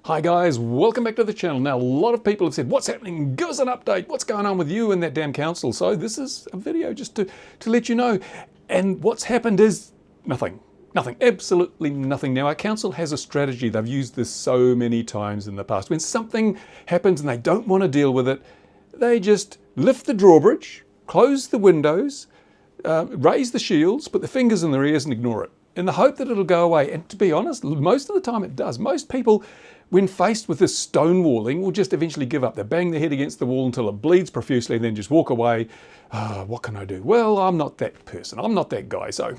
Hi guys, welcome back to the channel. Now a lot of people have said, what's happening? Give us an update. What's going on with you and that damn council? So this is a video just to let you know. And what's happened is nothing, absolutely nothing. Now our council has a strategy. They've used this so many times in the past. When something happens and they don't want to deal with it, they just lift the drawbridge, close the windows, raise the shields, put their fingers in their ears and ignore it, in the hope that it'll go away. And to be honest, most of the time it does. Most people, when faced with this stonewalling, will just eventually give up. They bang their head against the wall until it bleeds profusely and then just walk away. What can I do? Well, I'm not that person. I'm not that guy. So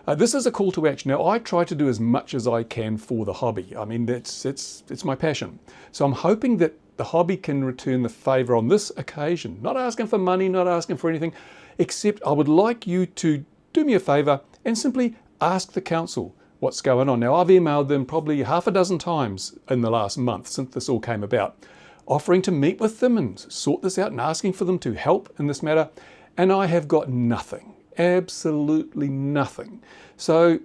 this is a call to action. Now, I try to do as much as I can for the hobby. I mean, it's my passion. So I'm hoping that the hobby can return the favour on this occasion. Not asking for money, not asking for anything, except I would like you to do me a favour and simply ask the council what's going on. Now, I've emailed them probably half a dozen times in the last month since this all came about, offering to meet with them and sort this out and asking for them to help in this matter. And I have got nothing, absolutely nothing. So,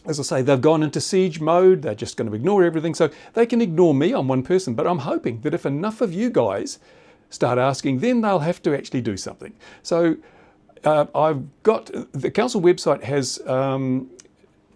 as I say, they've gone into siege mode. They're just going to ignore everything. So they can ignore me, I'm one person, but I'm hoping that if enough of you guys start asking, then they'll have to actually do something. So I've got, the council website has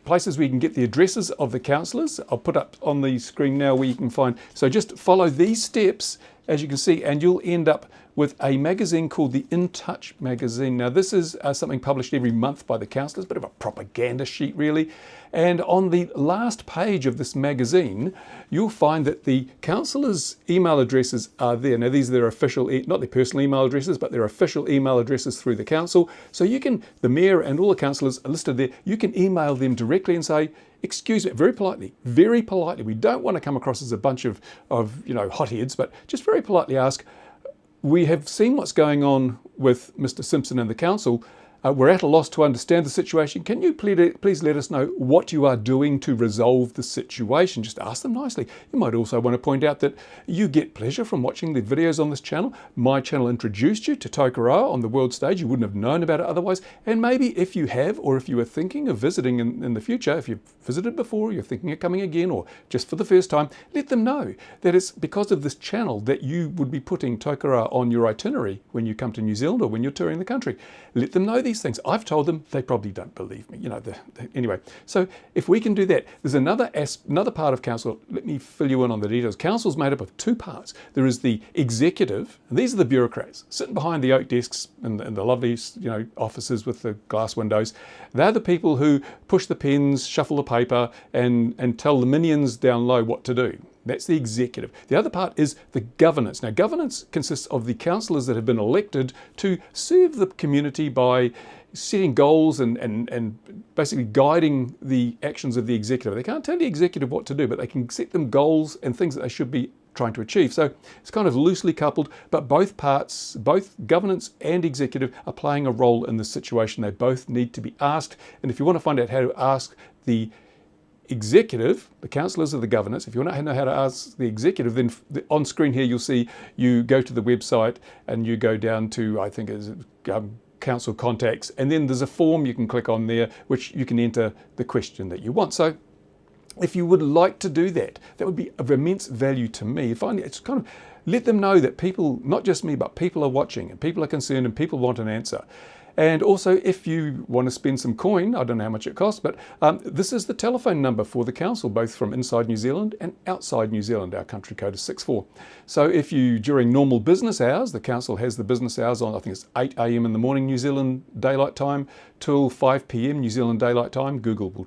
places where you can get the addresses of the councillors. I'll put up on the screen now where you can find. So just follow these steps, as you can see, and you'll end up with a magazine called the InTouch Magazine. Now this is something published every month by the councillors, bit of a propaganda sheet really. And on the last page of this magazine, you'll find that the councillors' email addresses are there. Now these are their official, not their personal email addresses, but their official email addresses through the council. So you can, the mayor and all the councillors are listed there, you can email them directly and say, excuse me, very politely, we don't want to come across as a bunch of hotheads, but just very politely ask, we have seen what's going on with Mr. Simpson and the council. We're at a loss to understand the situation. Can you please let us know what you are doing to resolve the situation? Just ask them nicely. You might also want to point out that you get pleasure from watching the videos on this channel. My channel introduced you to Tokoroa on the world stage. You wouldn't have known about it otherwise. And maybe if you have, or if you are thinking of visiting in the future, if you've visited before, you're thinking of coming again, or just for the first time, let them know that it's because of this channel that you would be putting Tokoroa on your itinerary when you come to New Zealand or when you're touring the country. Let them know these things. I've told them, they probably don't believe me. Anyway, so if we can do that, there's another part of council. Let me fill you in on the details. Council's made up of two parts. There is the executive, and these are the bureaucrats sitting behind the oak desks and the lovely offices with the glass windows. They're the people who push the pens, shuffle the paper, and tell the minions down low what to do. That's the executive. The other part is the governance. Now, governance consists of the councillors that have been elected to serve the community by setting goals and basically guiding the actions of the executive. They can't tell the executive what to do, but they can set them goals and things that they should be trying to achieve. So it's kind of loosely coupled, but both parts, both governance and executive, are playing a role in this situation. They both need to be asked. And if you want to find out how to ask the executive, the councillors of the governance, if you want to know how to ask the executive, then on screen here you'll see you go to the website and you go down to, I think it's council contacts, and then there's a form you can click on there which you can enter the question that you want. So if you would like to do that, that would be of immense value to me. Finally, it's kind of let them know that people, not just me, but people are watching and people are concerned and people want an answer. And also, if you want to spend some coin, I don't know how much it costs, but this is the telephone number for the council, both from inside New Zealand and outside New Zealand. Our country code is 64. So if you, during normal business hours, the council has the business hours on, I think it's 8 a.m. in the morning, New Zealand daylight time, till 5 p.m. New Zealand daylight time. Google will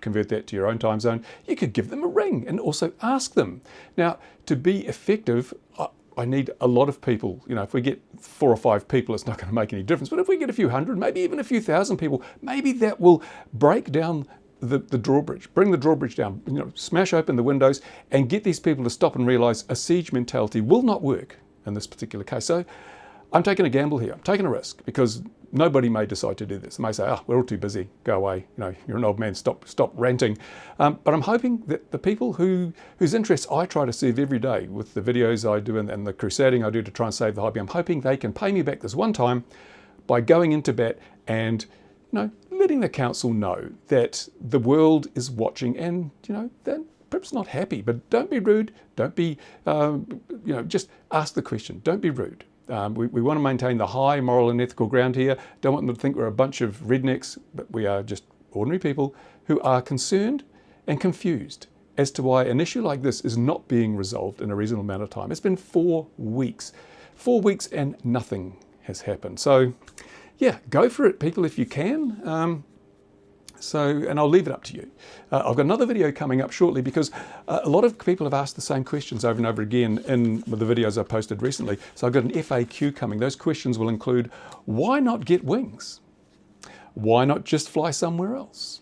convert that to your own time zone. You could give them a ring and also ask them. Now, to be effective, I need a lot of people. If we get 4 or 5 people, it's not going to make any difference. But if we get a few hundred, maybe even a few thousand people, maybe that will break down the drawbridge, bring the drawbridge down, smash open the windows and get these people to stop and realize a siege mentality will not work in this particular case. So I'm taking a gamble here. I'm taking a risk because nobody may decide to do this. They may say, we're all too busy, go away. You're an old man, stop ranting. But I'm hoping that the people whose interests I try to serve every day with the videos I do and the crusading I do to try and save the hobby, I'm hoping they can pay me back this one time by going into bat and letting the council know that the world is watching and that perhaps not happy, but don't be rude. Don't be, just ask the question. Don't be rude. We want to maintain the high moral and ethical ground here. Don't want them to think we're a bunch of rednecks, but we are just ordinary people who are concerned and confused as to why an issue like this is not being resolved in a reasonable amount of time. It's been 4 weeks. 4 weeks and nothing has happened. So, yeah, go for it, people, if you can. And I'll leave it up to you. I've got another video coming up shortly because a lot of people have asked the same questions over and over again in the videos I posted recently. So I've got an FAQ coming. Those questions will include, why not get wings? Why not just fly somewhere else?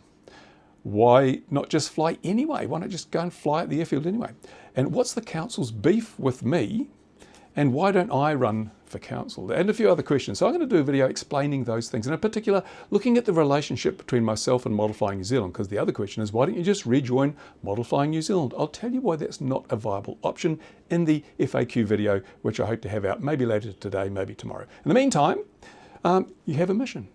Why not just fly anyway? Why not just go and fly at the airfield anyway? And what's the council's beef with me? And why don't I run for council? And a few other questions. So I'm going to do a video explaining those things, and in particular, looking at the relationship between myself and Model Flying New Zealand, because the other question is, why don't you just rejoin Model Flying New Zealand? I'll tell you why that's not a viable option in the FAQ video, which I hope to have out maybe later today, maybe tomorrow. In the meantime, you have a mission.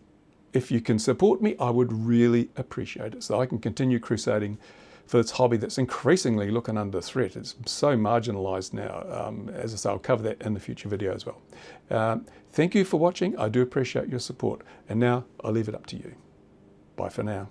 If you can support me, I would really appreciate it so I can continue crusading for this hobby that's increasingly looking under threat. It's so marginalised now. As I say, I'll cover that in the future video as well. Thank you for watching. I do appreciate your support. And now I'll leave it up to you. Bye for now.